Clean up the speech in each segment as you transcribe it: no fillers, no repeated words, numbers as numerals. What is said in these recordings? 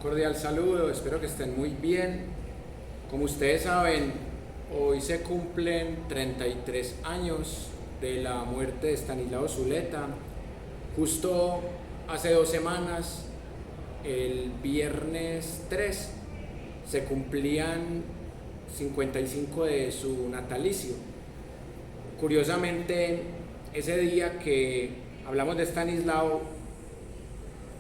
cordial saludo, espero que estén muy bien. Como ustedes saben, hoy se cumplen 33 años de la muerte de Stanislao Zuleta. Justo hace 2 semanas, el viernes 3, se cumplían 55 de su natalicio. Curiosamente, ese día que hablamos de Stanislao,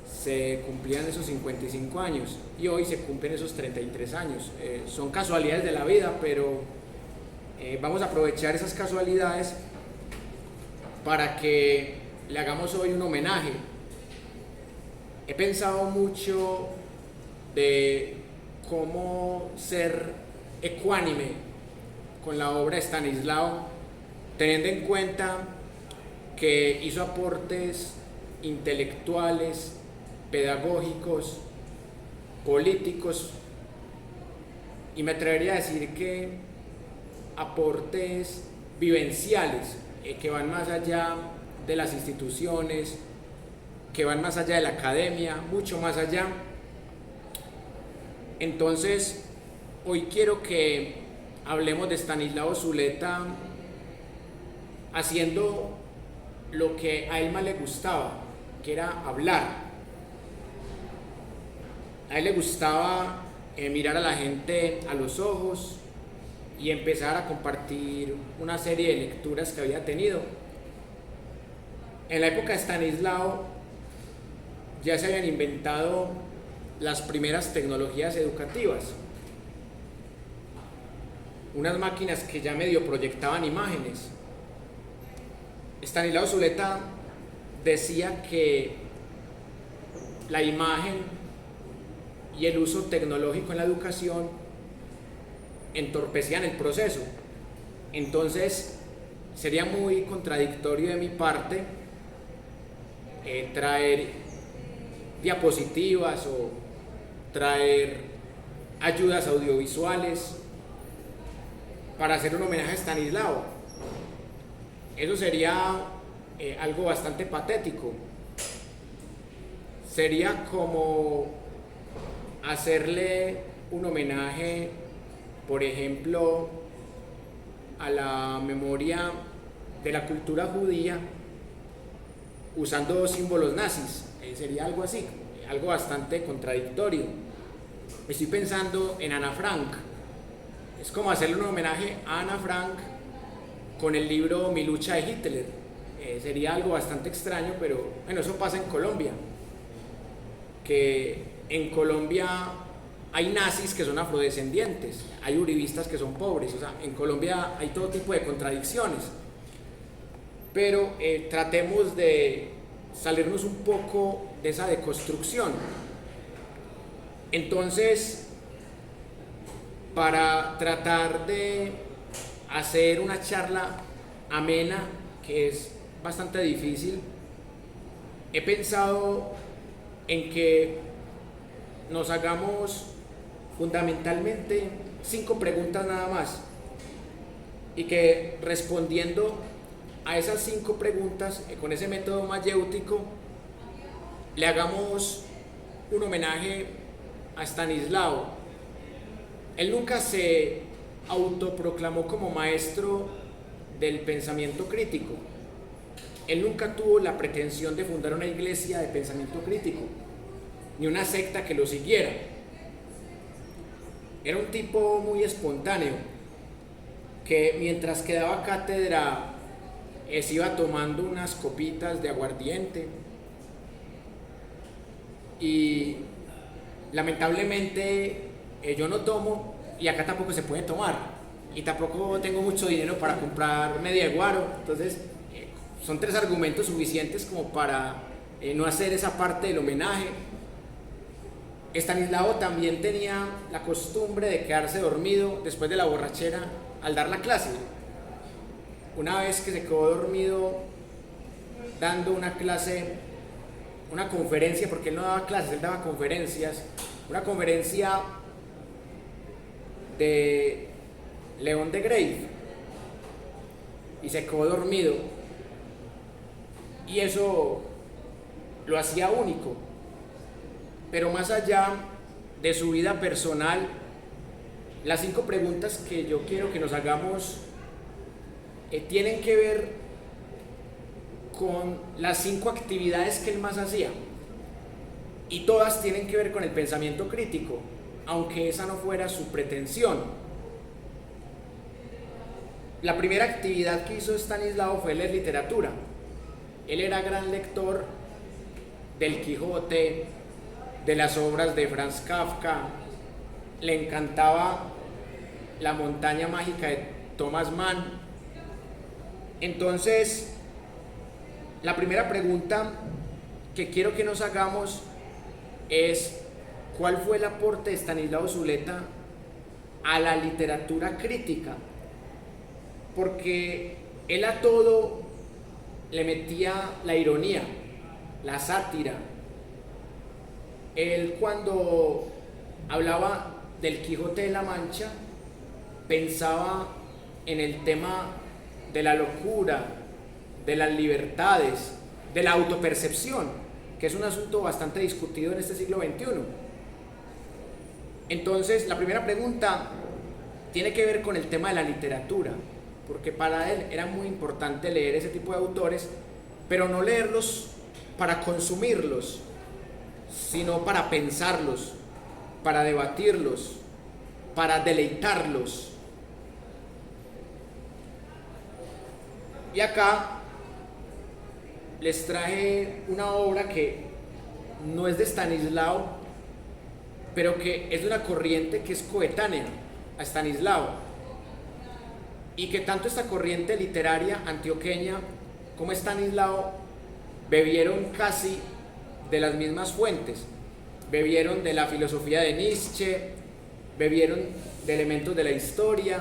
se cumplían esos 55 años y hoy se cumplen esos 33 años. Son casualidades de la vida, pero vamos a aprovechar esas casualidades para que le hagamos hoy un homenaje. He pensado mucho de cómo ser ecuánime con la obra de Stanislao, teniendo en cuenta que hizo aportes intelectuales, pedagógicos, políticos, y me atrevería a decir que aportes vivenciales, que van más allá de las instituciones, que van más allá de la academia, mucho más allá. Entonces, hoy quiero que hablemos de Stanislao Zuleta haciendo lo que a él más le gustaba, que era hablar. A él le gustaba mirar a la gente a los ojos y empezar a compartir una serie de lecturas que había tenido. En la época de Stanislao ya se habían inventado las primeras tecnologías educativas, unas máquinas que ya medio proyectaban imágenes. Stanislao Zuleta decía que la imagen y el uso tecnológico en la educación entorpecían el proceso. Entonces sería muy contradictorio de mi parte traer diapositivas o traer ayudas audiovisuales para hacer un homenaje a Stanislao. Eso sería algo bastante patético. Sería como hacerle un homenaje, por ejemplo, a la memoria de la cultura judía usando símbolos nazis. Sería algo así, algo bastante contradictorio. Estoy pensando en Ana Frank. Es como hacerle un homenaje a Ana Frank con el libro Mi lucha de Hitler. Sería algo bastante extraño, pero bueno, eso pasa en Colombia, que en Colombia hay nazis que son afrodescendientes, hay uribistas que son pobres. O sea, en Colombia hay todo tipo de contradicciones, pero tratemos de salirnos un poco de esa deconstrucción. Entonces, para tratar de hacer una charla amena, que es bastante difícil, he pensado en que nos hagamos fundamentalmente 5 preguntas nada más, y que respondiendo a esas 5 preguntas con ese método mayéutico le hagamos un homenaje a Stanislao. Él nunca se autoproclamó como maestro del pensamiento crítico. Él nunca tuvo la pretensión de fundar una iglesia de pensamiento crítico, ni una secta que lo siguiera. Era un tipo muy espontáneo, que mientras que daba cátedra se iba tomando unas copitas de aguardiente, y lamentablemente yo no tomo, y acá tampoco se puede tomar, y tampoco tengo mucho dinero para comprar media de guaro. Entonces son 3 argumentos suficientes como para no hacer esa parte del homenaje. Stanislao también tenía la costumbre de quedarse dormido después de la borrachera al dar la clase. Una vez que se quedó dormido dando una clase, una conferencia, porque él no daba clases, él daba conferencias, una conferencia de León de Grave, y se quedó dormido, y eso lo hacía único. Pero más allá de su vida personal, las 5 preguntas que yo quiero que nos hagamos tienen que ver con las 5 actividades que él más hacía. Y todas tienen que ver con el pensamiento crítico, aunque esa no fuera su pretensión. La primera actividad que hizo Estanislao fue leer literatura. Él era gran lector del Quijote, de las obras de Franz Kafka, le encantaba La montaña mágica de Thomas Mann. Entonces, la primera pregunta que quiero que nos hagamos es: ¿cuál fue el aporte de Estanislao Zuleta a la literatura crítica? Porque él a todo le metía la ironía, la sátira. Él, cuando hablaba del Quijote de la Mancha, pensaba en el tema de la locura, de las libertades, de la autopercepción, que es un asunto bastante discutido en este siglo XXI. Entonces, la primera pregunta tiene que ver con el tema de la literatura, porque para él era muy importante leer ese tipo de autores, pero no leerlos para consumirlos, sino para pensarlos, para debatirlos, para deleitarlos. Y acá les traje una obra que no es de Estanislao, pero que es de una corriente que es coetánea a Estanislao, y que tanto esta corriente literaria antioqueña como Estanislao bebieron casi de las mismas fuentes. Bebieron de la filosofía de Nietzsche, bebieron de elementos de la historia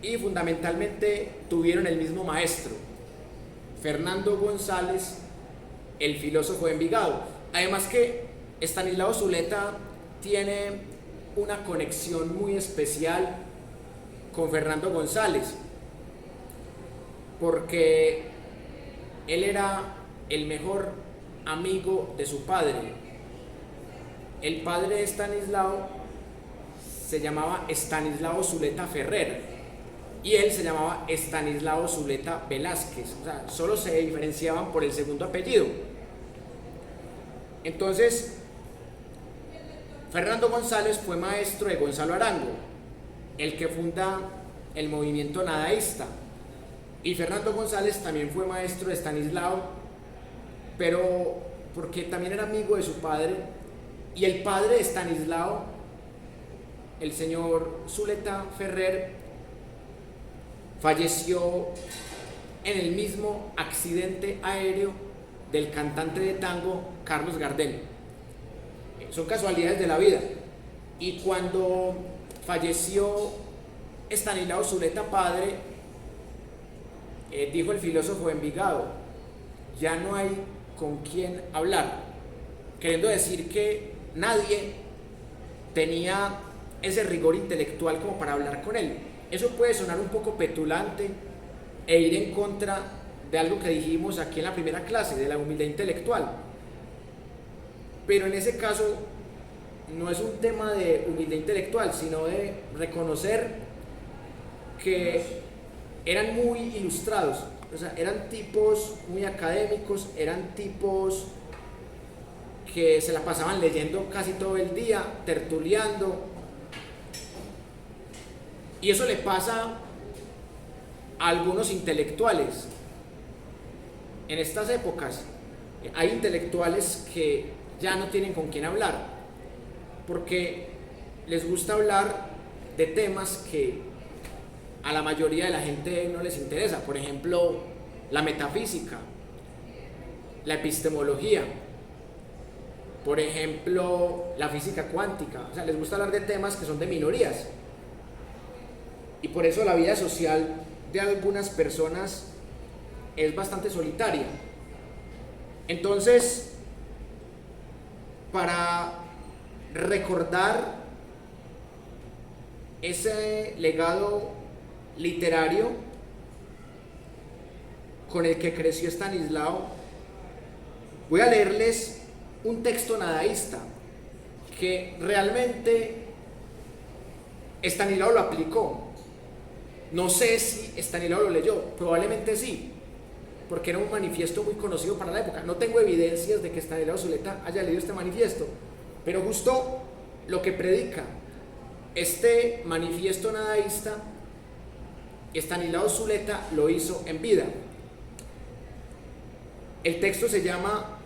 y fundamentalmente tuvieron el mismo maestro, Fernando González, el filósofo de Envigado. Además que Estanislao Zuleta tiene una conexión muy especial con Fernando González, porque él era el mejor amigo de su padre. El padre de Estanislao se llamaba Estanislao Zuleta Ferrer y él se llamaba Estanislao Zuleta Velázquez, o sea, solo se diferenciaban por el segundo apellido. Entonces, Fernando González fue maestro de Gonzalo Arango, el que funda el movimiento nadaísta, y Fernando González también fue maestro de Estanislao, pero porque también era amigo de su padre, y el padre de Estanislao, el señor Zuleta Ferrer, falleció en el mismo accidente aéreo del cantante de tango Carlos Gardel. Son casualidades de la vida. Y cuando falleció Estanislao Zuleta padre, dijo el filósofo de Envigado: ya no hay con quién hablar, queriendo decir que nadie tenía ese rigor intelectual como para hablar con él. Eso puede sonar un poco petulante e ir en contra de algo que dijimos aquí en la primera clase, de la humildad intelectual, pero en ese caso no es un tema de humildad intelectual, sino de reconocer que eran muy ilustrados, o sea, eran tipos muy académicos, eran tipos que se la pasaban leyendo casi todo el día, tertuliando, y eso le pasa a algunos intelectuales en estas épocas. Hay intelectuales que ya no tienen con quién hablar, porque les gusta hablar de temas que a la mayoría de la gente no les interesa. Por ejemplo, la metafísica, la epistemología, por ejemplo, la física cuántica. O sea, les gusta hablar de temas que son de minorías. Y por eso la vida social de algunas personas es bastante solitaria. Entonces, para recordar ese legado literario con el que creció Estanislao, voy a leerles un texto nadaísta que realmente Estanislao lo aplicó. No sé si Estanislao lo leyó, probablemente sí, porque era un manifiesto muy conocido para la época. No tengo evidencias de que Estanislao Zuleta haya leído este manifiesto, pero justo lo que predica este manifiesto nadaísta, Estanislao Zuleta lo hizo en vida. El texto se llama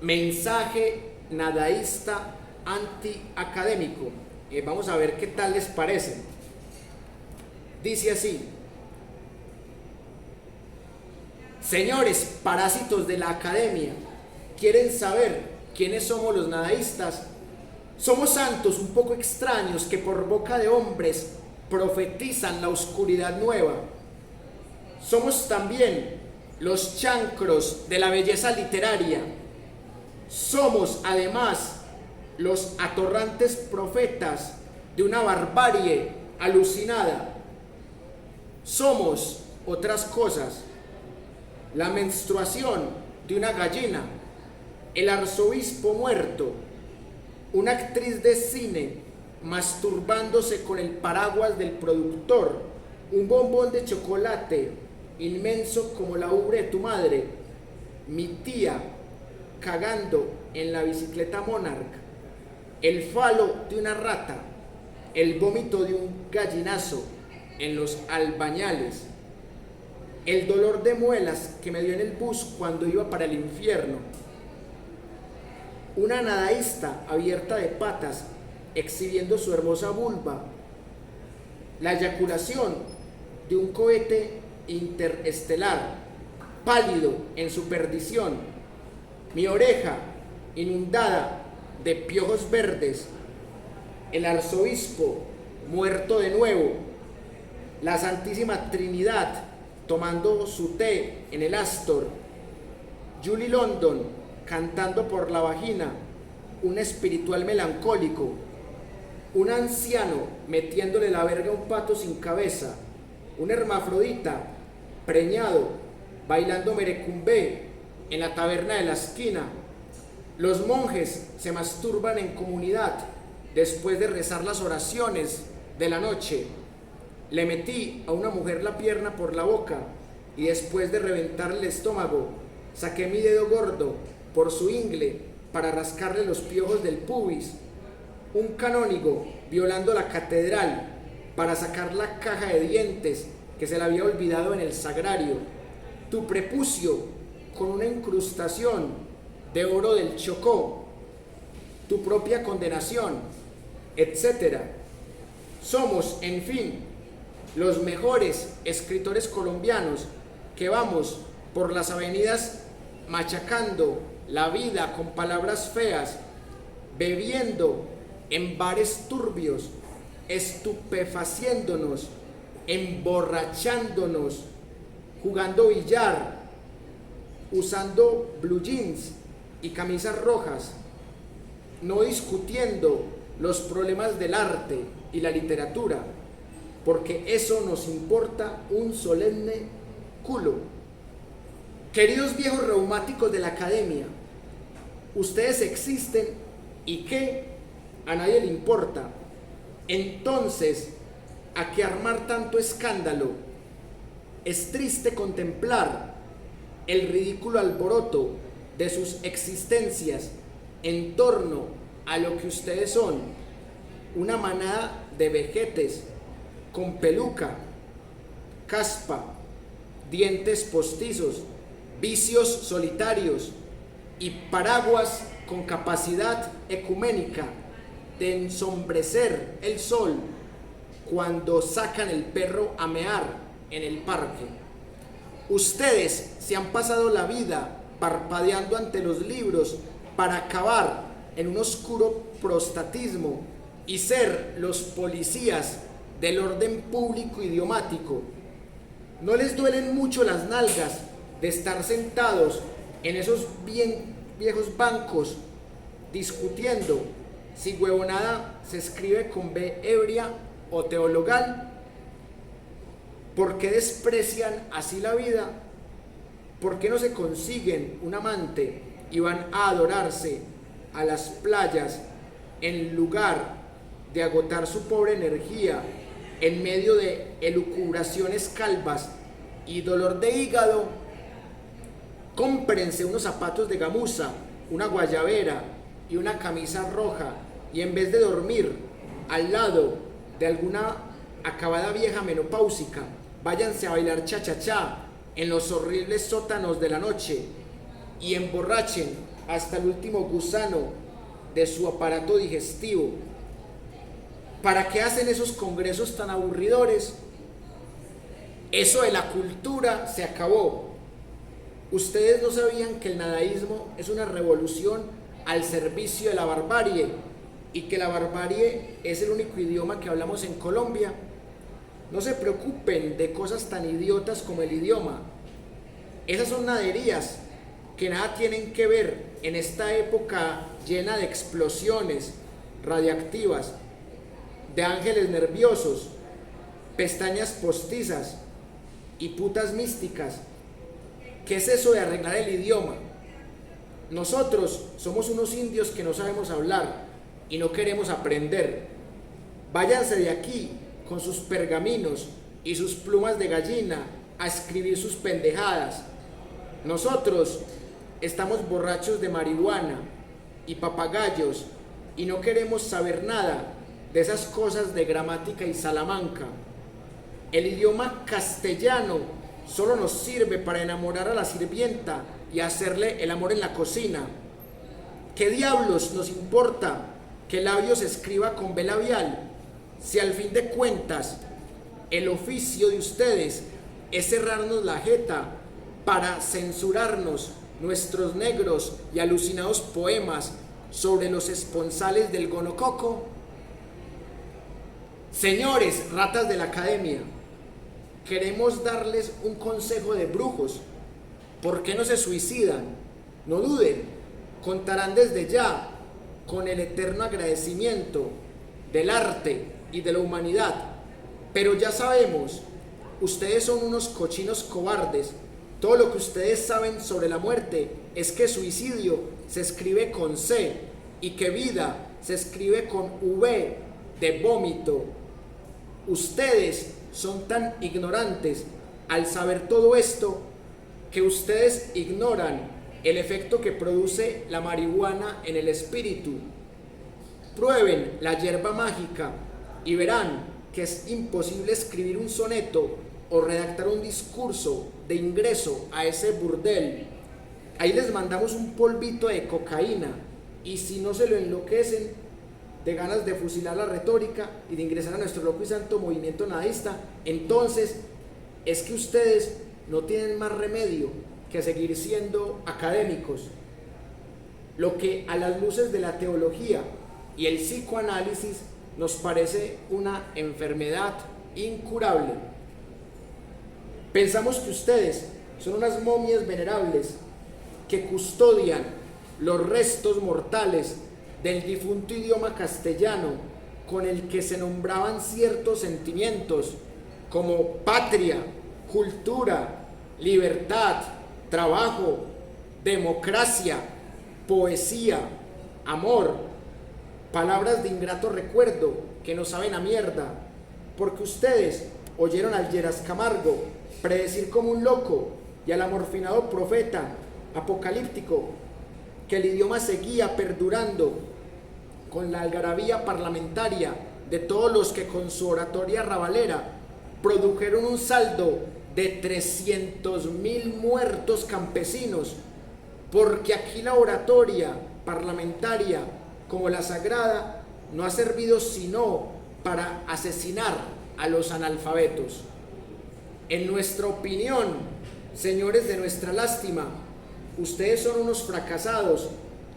Mensaje Nadaísta Antiacadémico. Vamos a ver qué tal les parece. Dice así: señores parásitos de la academia, ¿quieren saber quiénes somos los nadaístas? Somos santos un poco extraños que por boca de hombres profetizan la oscuridad nueva. Somos también los chancros de la belleza literaria. Somos además los atorrantes profetas de una barbarie alucinada. Somos otras cosas: la menstruación de una gallina, el arzobispo muerto, una actriz de cine masturbándose con el paraguas del productor, un bombón de chocolate inmenso como la ubre de tu madre, mi tía cagando en la bicicleta Monarch, el falo de una rata, el vómito de un gallinazo en los albañales, el dolor de muelas que me dio en el bus cuando iba para el infierno, una nadaísta abierta de patas exhibiendo su hermosa vulva, la eyaculación de un cohete interestelar pálido en su perdición, mi oreja inundada de piojos verdes, el arzobispo muerto de nuevo, la Santísima Trinidad tomando su té en el Astor, Julie London cantando por la vagina, un espiritual melancólico, un anciano metiéndole la verga a un pato sin cabeza, un hermafrodita preñado bailando merecumbé en la taberna de la esquina. Los monjes se masturban en comunidad después de rezar las oraciones de la noche. Le metí a una mujer la pierna por la boca y después de reventarle el estómago, saqué mi dedo gordo por su ingle para rascarle los piojos del pubis. Un canónigo violando la catedral para sacar la caja de dientes que se le había olvidado en el sagrario. Tu prepucio con una incrustación de oro del Chocó, tu propia condenación, etc. Somos, en fin, los mejores escritores colombianos que vamos por las avenidas machacando la vida con palabras feas, bebiendo en bares turbios, estupefaciéndonos, emborrachándonos, jugando billar, usando blue jeans y camisas rojas, no discutiendo los problemas del arte y la literatura, porque eso nos importa un solemne culo. Queridos viejos reumáticos de la academia, ustedes existen y ¿qué? A nadie le importa. Entonces, ¿a qué armar tanto escándalo? Es triste contemplar el ridículo alboroto de sus existencias en torno a lo que ustedes son, una manada de vejetes con peluca, caspa, dientes postizos, vicios solitarios y paraguas con capacidad ecuménica de ensombrecer el sol cuando sacan el perro a mear en el parque. Ustedes se han pasado la vida parpadeando ante los libros para acabar en un oscuro prostatismo y ser los policías del orden público idiomático. ¿No les duelen mucho las nalgas de estar sentados en esos bien viejos bancos discutiendo si huevonada se escribe con B ebria o teologal? ¿Por qué desprecian así la vida? ¿Por qué no se consiguen un amante y van a adorarse a las playas en lugar de agotar su pobre energía en medio de elucubraciones calvas y dolor de hígado, cómprense unos zapatos de gamuza, una guayabera y una camisa roja, y en vez de dormir al lado de alguna acabada vieja menopáusica, váyanse a bailar cha-cha-cha en los horribles sótanos de la noche y emborrachen hasta el último gusano de su aparato digestivo. ¿Para qué hacen esos congresos tan aburridores? Eso de la cultura se acabó. Ustedes no sabían que el nadaísmo es una revolución al servicio de la barbarie y que la barbarie es el único idioma que hablamos en Colombia. No se preocupen de cosas tan idiotas como el idioma. Esas son naderías que nada tienen que ver en esta época llena de explosiones radiactivas, de ángeles nerviosos, pestañas postizas y putas místicas. ¿Qué es eso de arreglar el idioma? Nosotros somos unos indios que no sabemos hablar y no queremos aprender. Váyanse de aquí con sus pergaminos y sus plumas de gallina a escribir sus pendejadas. Nosotros estamos borrachos de marihuana y papagayos y no queremos saber nada de esas cosas de gramática y Salamanca. El idioma castellano solo nos sirve para enamorar a la sirvienta y hacerle el amor en la cocina. ¿Qué diablos nos importa que el labio se escriba con B labial, si al fin de cuentas el oficio de ustedes es cerrarnos la jeta para censurarnos nuestros negros y alucinados poemas sobre los esponsales del gonococo? Señores ratas de la academia, queremos darles un consejo de brujos. ¿Por qué no se suicidan? No duden, contarán desde ya con el eterno agradecimiento del arte y de la humanidad. Pero ya sabemos, ustedes son unos cochinos cobardes. Todo lo que ustedes saben sobre la muerte es que suicidio se escribe con C y que vida se escribe con V de vómito. Ustedes son tan ignorantes al saber todo esto que ustedes ignoran el efecto que produce la marihuana en el espíritu. Prueben la hierba mágica y verán que es imposible escribir un soneto o redactar un discurso de ingreso a ese burdel. Ahí les mandamos un polvito de cocaína y si no se lo enloquecen de ganas de fusilar la retórica y de ingresar a nuestro loco y santo movimiento nadaísta, entonces es que ustedes no tienen más remedio que seguir siendo académicos. Lo que a las luces de la teología y el psicoanálisis nos parece una enfermedad incurable. Pensamos que ustedes son unas momias venerables que custodian los restos mortales del difunto idioma castellano con el que se nombraban ciertos sentimientos como patria, cultura, libertad, trabajo, democracia, poesía, amor, palabras de ingrato recuerdo que no saben a mierda, porque ustedes oyeron al Lleras Camargo predecir como un loco y al amorfinado profeta apocalíptico que el idioma seguía perdurando con la algarabía parlamentaria de todos los que con su oratoria rabalera produjeron un saldo de 300.000 muertos campesinos, porque aquí la oratoria parlamentaria como la sagrada no ha servido sino para asesinar a los analfabetos. En nuestra opinión, señores de nuestra lástima, ustedes son unos fracasados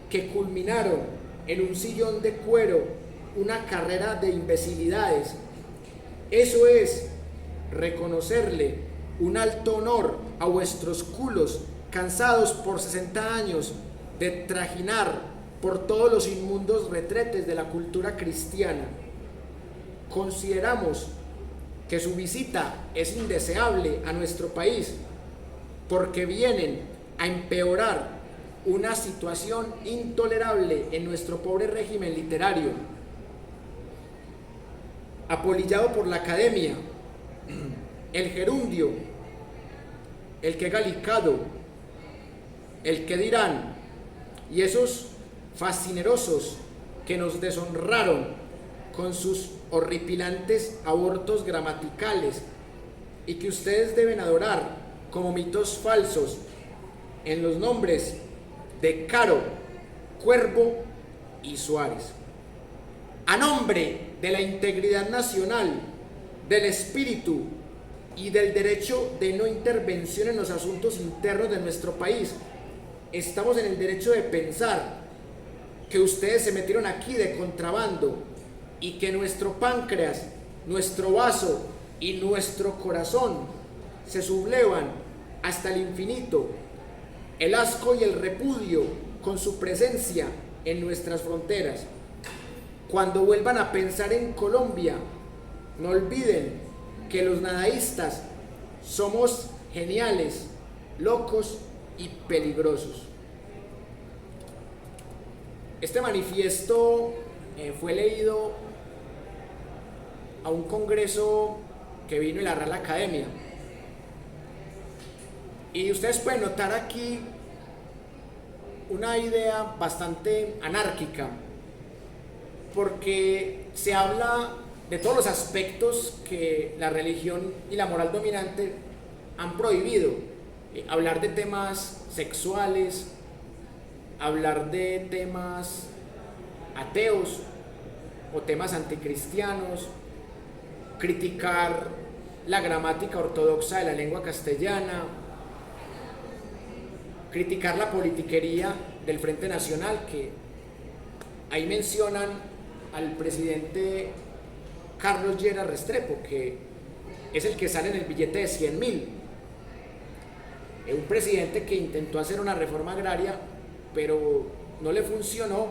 que culminaron en un sillón de cuero una carrera de imbecilidades. Eso es reconocerle un alto honor a vuestros culos cansados por 60 años de trajinar por todos los inmundos retretes de la cultura cristiana. Consideramos que su visita es indeseable a nuestro país porque vienen a empeorar una situación intolerable en nuestro pobre régimen literario, apolillado por la academia, el gerundio, el que galicado, el que dirán, y esos fascinerosos que nos deshonraron con sus horripilantes abortos gramaticales y que ustedes deben adorar como mitos falsos en los nombres de Caro, Cuervo y Suárez. A nombre de la integridad nacional, del espíritu y del derecho de no intervención en los asuntos internos de nuestro país, estamos en el derecho de pensar que ustedes se metieron aquí de contrabando y que nuestro páncreas, nuestro vaso y nuestro corazón se sublevan hasta el infinito, el asco y el repudio con su presencia en nuestras fronteras. Cuando vuelvan a pensar en Colombia, no olviden que los nadaístas somos geniales, locos y peligrosos. Este manifiesto fue leído a un congreso que vino en la Real Academia. Y ustedes pueden notar aquí una idea bastante anárquica, porque se habla de todos los aspectos que la religión y la moral dominante han prohibido. Hablar de temas sexuales, hablar de temas ateos o temas anticristianos, criticar la gramática ortodoxa de la lengua castellana, criticar la politiquería del Frente Nacional, que ahí mencionan al presidente Carlos Lleras Restrepo, que es el que sale en el billete de 100.000. Un presidente que intentó hacer una reforma agraria, pero no le funcionó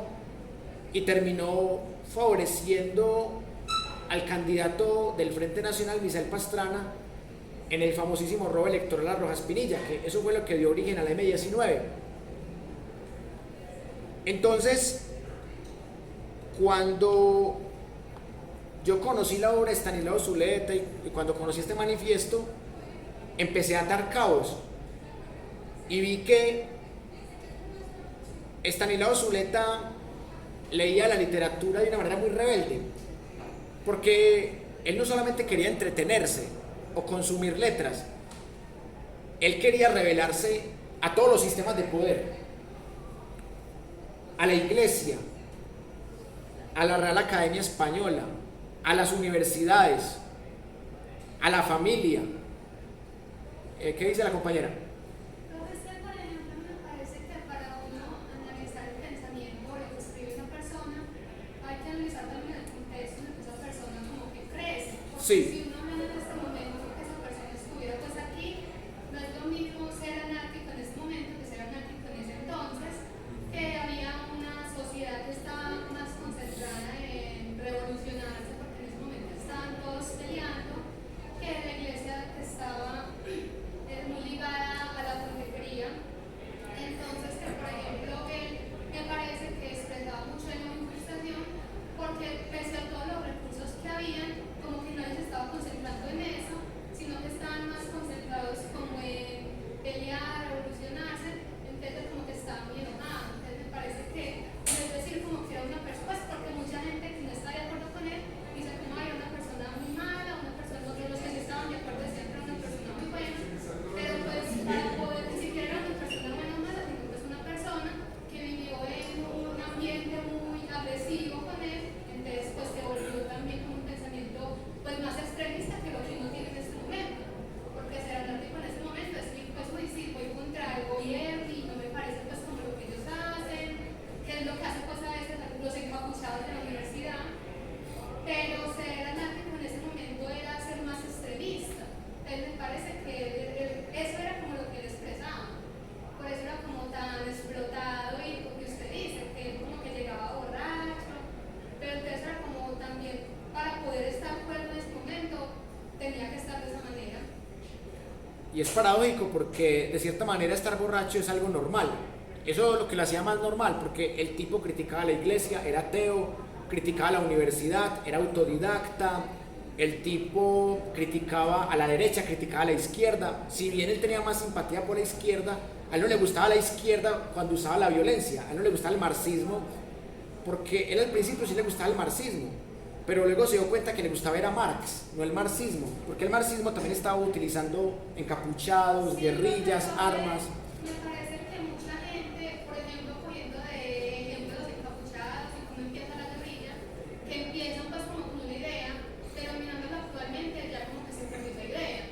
y terminó favoreciendo al candidato del Frente Nacional, Misael Pastrana, en el famosísimo robo electoral a Rojas Pinilla, que eso fue lo que dio origen a la M19. Entonces, cuando yo conocí la obra de Estanislao Zuleta y cuando conocí este manifiesto, empecé a atar cabos y vi que Estanislao Zuleta leía la literatura de una manera muy rebelde, porque él no solamente quería entretenerse o consumir letras, él quería rebelarse a todos los sistemas de poder, a la Iglesia, a la Real Academia Española, a las universidades, a la familia. ¿Qué dice la compañera? Profesor, por ejemplo, me parece que para uno analizar el pensamiento o lo que escribe una persona, hay que analizar también el contexto en el que esa persona como que crece. Porque Sí. si uno habla en este momento que esa persona estuviera pues aquí, no es lo mismo ser anárquico en este momento que ser anárquico en ese entonces, que había una sociedad que estaba más concentrada en revolucionarse, porque en ese momento estaban todos peleando, que la iglesia que estaba muy ligada a la politiquería. Entonces, que por ejemplo, él me parece que expresaba mucho de la frustración, porque pese a todos los recursos que habían, como que nadie se estaba concentrando en eso, sino que estaban más concentrados como en pelear, revolucionarse, entonces como que estaban muy enojados. Entonces me parece que, es decir, como que era una persona, pues porque mucha gente que no está de acuerdo con él, dice como era una persona muy mala, una persona, los que sí estaban de acuerdo decían que era una persona muy buena, pero pues para poder, ni siquiera era una persona buena o mala, sino que es una persona que vivió en un ambiente muy agresivo con él, entonces pues se volvió también como un pensamiento pues más extremista que lo que uno tiene en este momento, porque ser anárquico en este momento es que pues uy, sí, voy contra el gobierno y no me parece pues como lo que ellos hacen, que es lo que hace pues a veces los encapuchados de la universidad, pero ser anárquico en ese momento era ser más extremista. Entonces me parece que eso era como lo que él expresaba, por eso era como tan explotado y lo que usted dice, que él como que llegaba borracho, pero entonces era como también para poder estar fuerte en ese momento tenía que estar de esa manera. Y es paradójico porque de cierta manera estar borracho es algo normal. Eso es lo que lo hacía más normal, porque el tipo criticaba la iglesia, era ateo, criticaba la universidad, era autodidacta, el tipo criticaba a la derecha, criticaba a la izquierda. Si bien él tenía más simpatía por la izquierda, a él no le gustaba la izquierda cuando usaba la violencia, a él no le gustaba el marxismo, porque él al principio sí le gustaba el marxismo, pero luego se dio cuenta que le gustaba era Marx, no el marxismo, porque el marxismo también estaba utilizando encapuchados, guerrillas, armas. Me parece que mucha gente, por ejemplo, poniendo de ejemplo los encapuchados y cómo empieza la guerrilla, que empiezan pues como con una idea, pero mirándolo actualmente ya como que se perdió esa idea.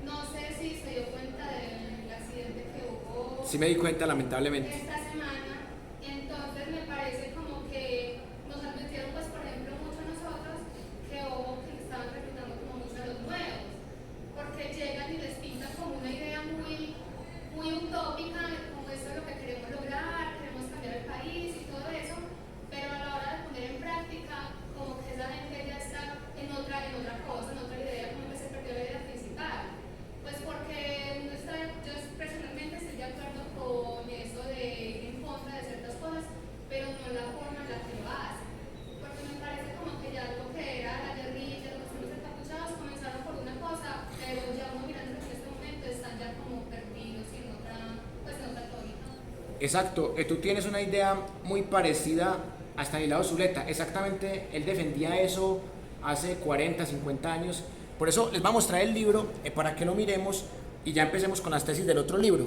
No sé si se dio cuenta del accidente que hubo Sí me di cuenta, lamentablemente. esta semana, entonces me parece como que nos advirtieron pues por ejemplo mucho a nosotros que ojo que estaban reclutando como mucho a los nuevos, porque llegan y les pintan como una idea muy utópica, como esto es lo que queremos lograr, queremos cambiar el país y todo eso, pero a la hora de poner en práctica, como que esa gente ya está en otra cosa, en otra idea, como que se perdió la idea principal. Pues porque yo personalmente estoy de acuerdo con eso de ir en contra de ciertas cosas, pero no la forma en la que lo hacen. Porque me parece como que ya lo que era la guerrilla, los que son los encapuchados, comenzaron por una cosa, pero ya uno mirando en este momento están ya como perdidos y en otra, pues en otra tónica. Exacto, tú tienes una idea muy parecida a Estanislao Zuleta, exactamente, él defendía eso hace 40, 50 años, por eso les voy a mostrar el libro para que lo miremos y ya empecemos con las tesis del otro libro.